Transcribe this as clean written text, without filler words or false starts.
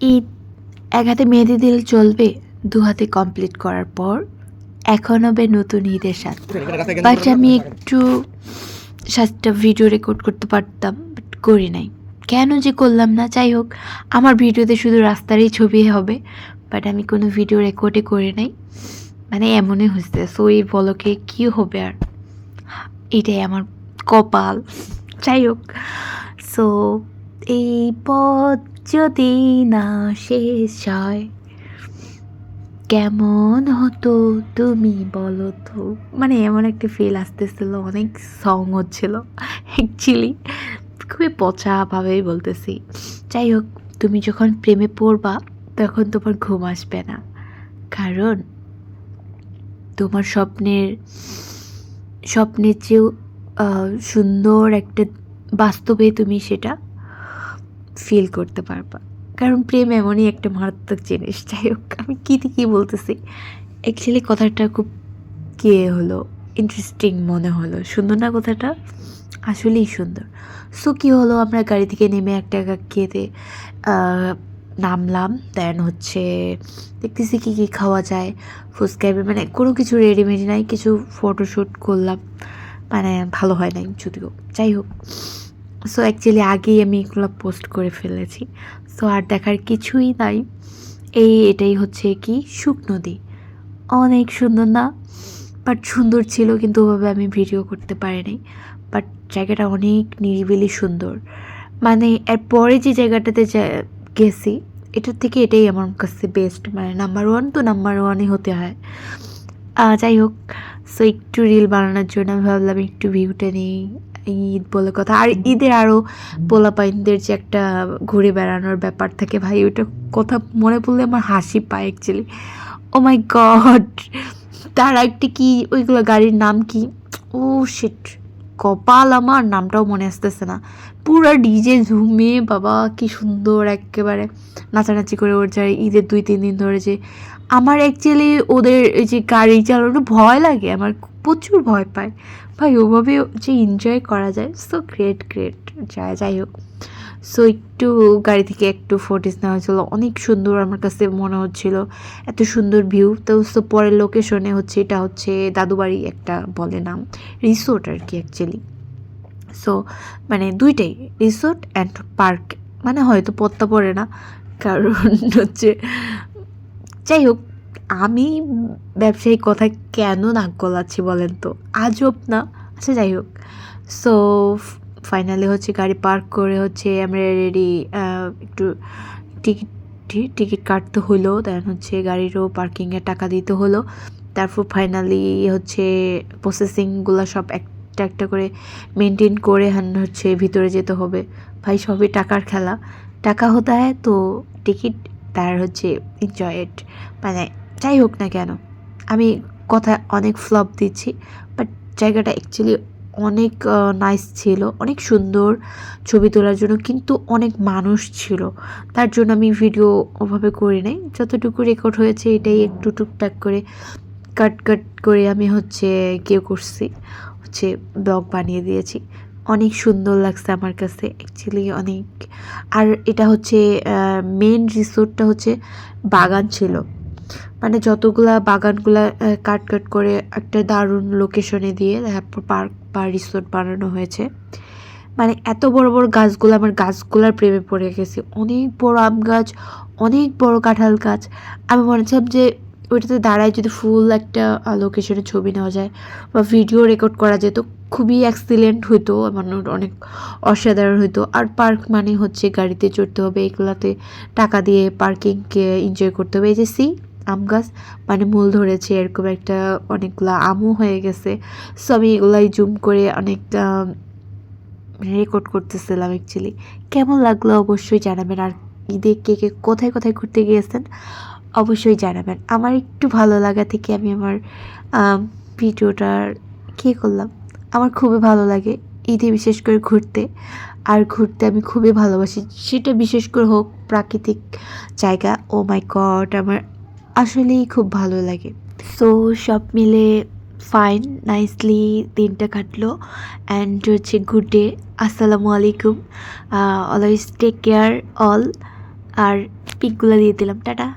ঈদ এক হাতে মেহেদি দিলে চলবে, দু হাতে কমপ্লিট করার পর এখন হবে নতুন ঈদের স্বাদ। বাট আমি একটু সাতটা ভিডিও রেকর্ড করতে পারতাম, বাট করি নাই। কেন যে করলাম না, যাই হোক, আমার ভিডিওতে শুধু রাস্তারই ছবি হবে, বাট আমি কোনো ভিডিও রেকর্ডই করি নাই। মানে এমনই হয়েছে। সো এই বলকে কী হবে আর, এটাই আমার কপাল। যাই হোক, সো এই পথ যদি না শেষ হয় কেমন হতো তুমি বলো তো। মানে এমন একটা ফিল আসতেছিল, অনেক সং হচ্ছিল অ্যাকচুয়ালি, খুবই পচাভাবেই বলতেছি। যাই হোক, তুমি যখন প্রেমে পড়বা তখন তোমার ঘুম আসবে না, কারণ তোমার স্বপ্নের চেয়েও সুন্দর একটা বাস্তবে তুমি সেটা ফিল করতে পারবা। কারণ প্রেম এমনই একটা মারাত্মক জিনিস। যাই হোক, আমি কী বলতেছি, অ্যাকচুয়ালি কথাটা খুব হলো ইন্টারেস্টিং মনে হলো। সুন্দর না কথাটা? আসলেই সুন্দর। সো কী হলো, আমরা গাড়ি থেকে নেমে একটা খেতে নামলাম। দেন হচ্ছে দেখতেছি কী খাওয়া যায়, ফুচকা, মানে কোনো কিছু রেডিমেড নাই, কিছু ফটোশ্যুট করলাম, মানে ভালো হয় নাই যদিও। যাই হোক, সো অ্যাকচুয়ালি আগেই আমি এগুলো পোস্ট করে ফেলেছি। সো আর দেখার কিছুই নাই। এটাই হচ্ছে কি সুখ নদী, অনেক সুন্দর না? বাট সুন্দর ছিল, কিন্তু ওভাবে আমি ভিডিও করতে পারিনি। বাট জায়গাটা অনেক নিরিবিলি সুন্দর। মানে এরপরে যে জায়গাটাতে গেছি, এটার থেকে এটাই আমার কাছে বেস্ট, মানে নাম্বার ওয়ান তো নাম্বার ওয়ানই হতে হয়। যাই হোক, সো একটু রিল বানানোর জন্য আমি ভাবলাম একটু ভিউটা নিই। ঈদ বলে কথা, আর ঈদের আরও পোলাপাইনদের যে একটা ঘুরে বেড়ানোর ব্যাপার থাকে ভাই, ওইটা কথা মনে পড়লে আমার হাসি পায় অ্যাকচুয়ালি। ও মাই গড, তার একটা কি ওইগুলো গাড়ির নাম কি, ও শিট, কপাল আমার, নামটাও মনে আসতেছে না। পুরা ডিজে ঝুমে বাবা কি সুন্দর একেবারে নাচানাচি করে ওর যায় ঈদের 2-3 দিন ধরে। যে আমার অ্যাকচুয়ালি ওদের এই যে গাড়ি চালানো ভয় লাগে, আমার প্রচুর ভয় পায় ভাই। ওভাবে যে এনজয় করা যায়, সো গ্রেট গ্রেট। যাই হোক, সো একটু গাড়ি থেকে একটু ফটোস নেওয়া হয়েছিলো, অনেক সুন্দর আমার কাছে মনে হচ্ছিল, এত সুন্দর ভিউ। তো সো পরের লোকেশনে হচ্ছে, এটা হচ্ছে দাদুবাড়ি একটা বলে নাম, রিসোর্ট আর কি অ্যাকচুয়ালি। সো মানে দুইটাই, রিসোর্ট অ্যান্ড পার্ক, মানে হয়তো পত্তা পড়ে না, কারণ হচ্ছে, যাই হোক, আমি ব্যবসায়িক কথায় কেন নাক গলাচ্ছি বলেন তো, আজব না? আচ্ছা যাই হোক, সো ফাইনালি হচ্ছে গাড়ি পার্ক করে হচ্ছে আমরা রেডি, একটু টিকিট টিকিট কাটতে হলো, দেন হচ্ছে গাড়িরও পার্কিংয়ের টাকা দিতে হলো। তারপর ফাইনালি হচ্ছে প্রসেসিংগুলো সব একটা একটা করে মেনটেন করে হচ্ছে ভিতরে যেতে হবে। ভাই সবই টাকার খেলা, টাকা হতা হয় তো টিকিট, তার হচ্ছে এনজয়েড, মানে যাই হোক না কেন, আমি কথা অনেক ফ্লপ দিচ্ছি, বাট জায়গাটা অ্যাকচুয়ালি অনেক নাইস ছিল, অনেক সুন্দর ছবি তোলার জন্য, কিন্তু অনেক মানুষ ছিল, তার জন্য আমি ভিডিও ওভাবে করি নাই। যতটুকু রেকর্ড হয়েছে এটাই একটু টুকটাক করে কাট করে আমি হচ্ছে করছি, হচ্ছে ব্লগ বানিয়ে দিয়েছি। অনেক সুন্দর লাগছে আমার কাছে অ্যাকচুয়ালি অনেক। আর এটা হচ্ছে মেন রিসোর্টটা হচ্ছে বাগান ছিল, মানে যতগুলা বাগানগুলা কাট করে একটা দারুণ লোকেশনে দিয়ে তারপর পার্ক বা রিসোর্ট বানানো হয়েছে। মানে এত বড় বড় গাছগুলো, আমার গাছগুলার প্রেমে পড়ে গেছি। অনেক বড় আম গাছ, অনেক বড় কাঁঠাল গাছ। আমি মনে হচ্ছিলাম যে ওইটাতে দাঁড়ায় যদি ফুল একটা লোকেশনে ছবি নেওয়া যায় বা ভিডিও রেকর্ড করা যেত, খুবই এক্সিলেন্ট হইতো, মানে অনেক অসাধারণ হইতো। আর পার্ক মানে হচ্ছে গাড়িতে চড়তে হবে, এগুলাতে টাকা দিয়ে পার্কিংকে এনজয় করতে হবে। এই যে আম গাছ, মানে মূল ধরেছে এরকম একটা, অনেকগুলা আমও হয়ে গেছে। সো আমি এগুলাই জুম করে অনেকটা রেকর্ড করতেছিলাম অ্যাকচুয়ালি। কেমন লাগলো অবশ্যই জানাবেন। আর ঈদে কে কোথায় কোথায় ঘুরতে গিয়েছেন অবশ্যই জানাবেন। আমার একটু ভালো লাগা থেকে আমি আমার ভিডিওটার করলাম। আমার খুবই ভালো লাগে ঈদে বিশেষ করে ঘুরতে, আর ঘুরতে আমি খুবই ভালোবাসি, সেটা বিশেষ করে হোক প্রাকৃতিক জায়গা। ও মাই গড, আমার আসলেই খুব ভালো লাগে। সো সব মিলে ফাইন, নাইসলি দিনটা কাটলো, অ্যান্ড হচ্ছে গুড ডে। আসসালামু আলাইকুম, অলওয়েজ টেক কেয়ার অল। আর পিকগুলো দিয়ে দিলাম। টাটা।